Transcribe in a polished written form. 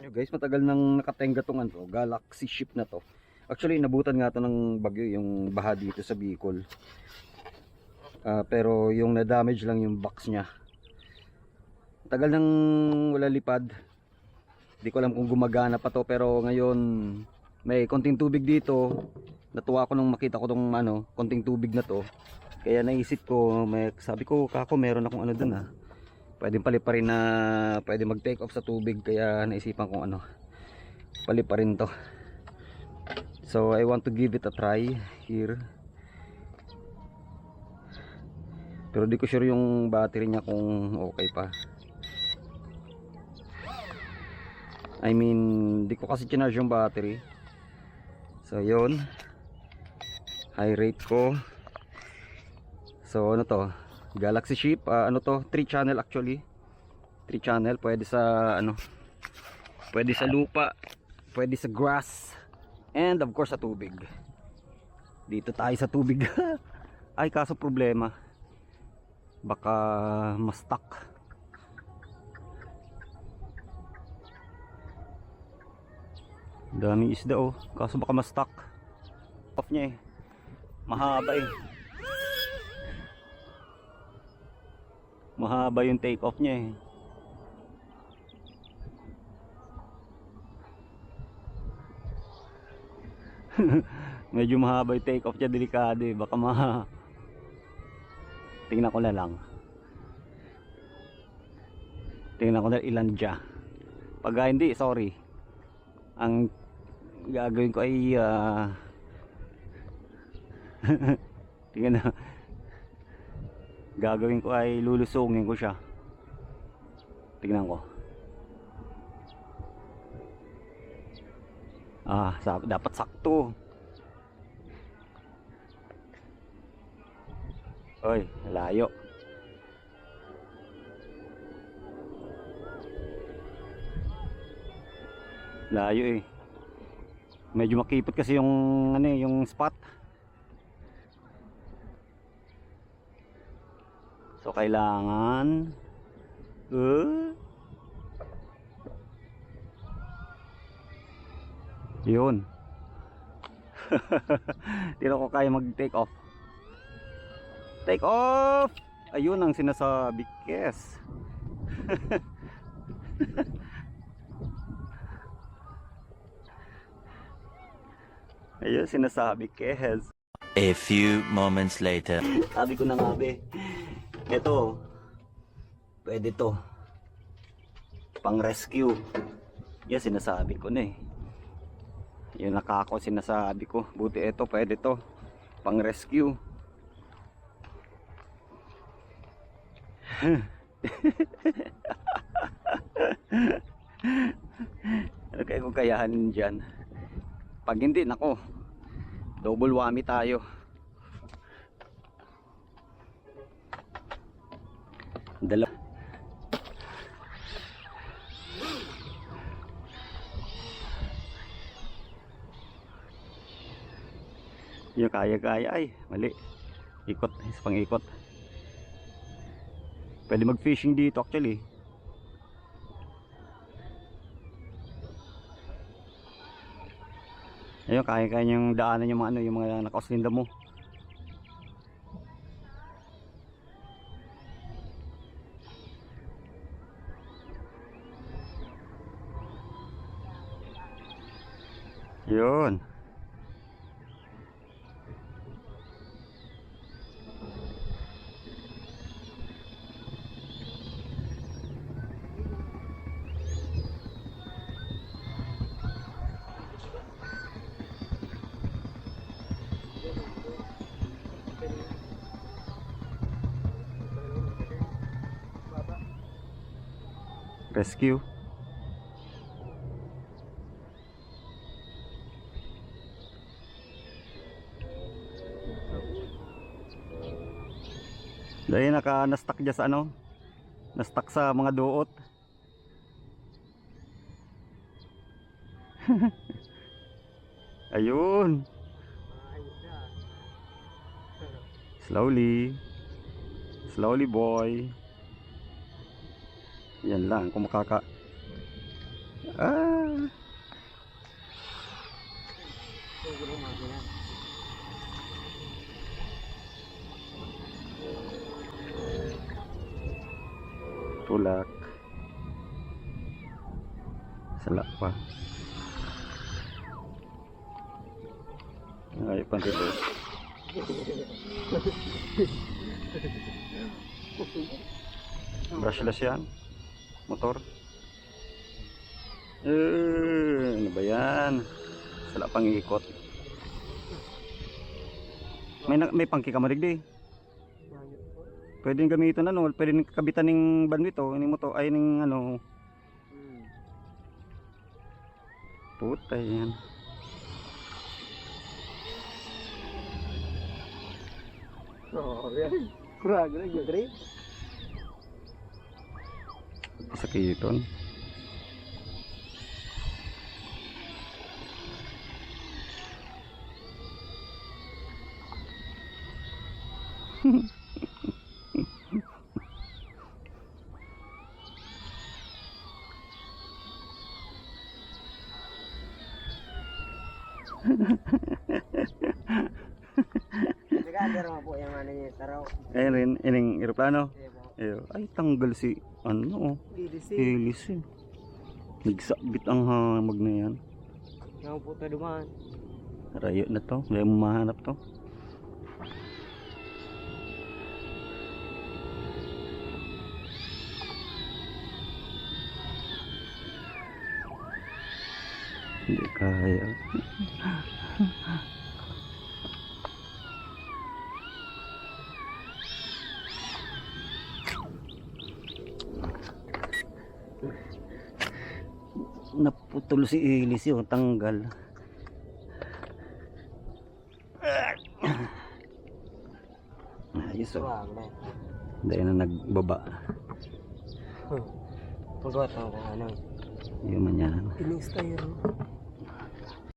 Yo guys, matagal nang nakatenga tong ano, Galaxy ship na to. Actually, inabutan nga to ng bagyo yung baha dito sa Bicol. Pero yung na-damage lang yung box niya. Tagal nang wala lipad. Hindi ko alam kung gumagana pa to, pero ngayon may konting tubig dito. Natuwa ako nung makita ko tong ano, konting tubig na to. Kaya naisip ko, sabi ko, kako meron akong ano dun pwedeng paliparin na pwede mag take off sa tubig, kaya naisipan kong ano, paliparin to. So I want to give it a try here, pero di ko sure yung battery niya kung okay pa. I mean, di ko kasi charge yung battery. So yun, high rate ko. So ano to, Galaxy ship, ano to, 3 channel actually. 3 channel, pwede sa ano, pwede sa lupa, pwede sa grass, and of course sa tubig. Dito tayo sa tubig. Ay, kaso problema, baka ma-stuck. Daming isda oh, kaso baka ma-stuck. Off niya eh, mahaba eh. Mahaba yung take off niya eh. Medyo mahaba yung take off niya, delikado eh. Baka tingnan ko na lang. Tingnan ko na ilan dyan. Pag hindi, sorry. Ang gagawin ko ay tingnan na. Gagawin ko ay lulusungin ko siya. Tingnan ko. Dapat sakto. Oy, layo. Layo eh. Medyo makipot kasi yung ano eh, yung spot. So kailangan yun. Hindi ko kaya mag take off. Take off. Ayun ang sinasabi, Kes. Ayun sinasabi, Kes. A few moments later. Sabi ko na nga be, ito pwede to pang rescue. Yan sinasabi ko na eh. Yung nakako sinasabi ko, buti ito pwede to pang rescue. Ano kaya kung kayahanin dyan? Pag hindi, nako, double whammy tayo. Dalawa. Yung kaya-kaya ay mali. Ikot, pang ikot. Pwede mag fishing dito actually. Ayun, kaya-kaya yung daanan yung mga ano, yung mga nakauslinda mo. Yun. Rescue. Dahil na-stuck dyan sa ano, na-stuck sa mga duot. Ayun. Slowly. Slowly boy. Yan lang kung Ah. Tulak. Sala pa. Ay, pantitos. Brushless yan. Motor. Ano ba yan? Sala pang ikot. May pangki ka marigdi. Pwedeng gamitin ano, pwedeng kabitan ng bandwidth oh, ini mo to ay ning ano. Puta yan. Oh, yan. Kurang na yun, Dre. Sa kiton. Nag-under mo po yung ano niya, taraw. Ayun rin, ining eroplano. Sige po. Ayun. Ay, tanggal si ano, DDC. helis eh. Nagsabit ang hamag na yan. Yung po ito dumaan. Rayo na to, hindi mo mahanap to. Hindi kaya. Naputol si Ilis yun, tanggal. Ayos oh. Kurang na. Dahil na nagbaba. Pagkawat mo kung ano. Yun man yan. Pinis tayo.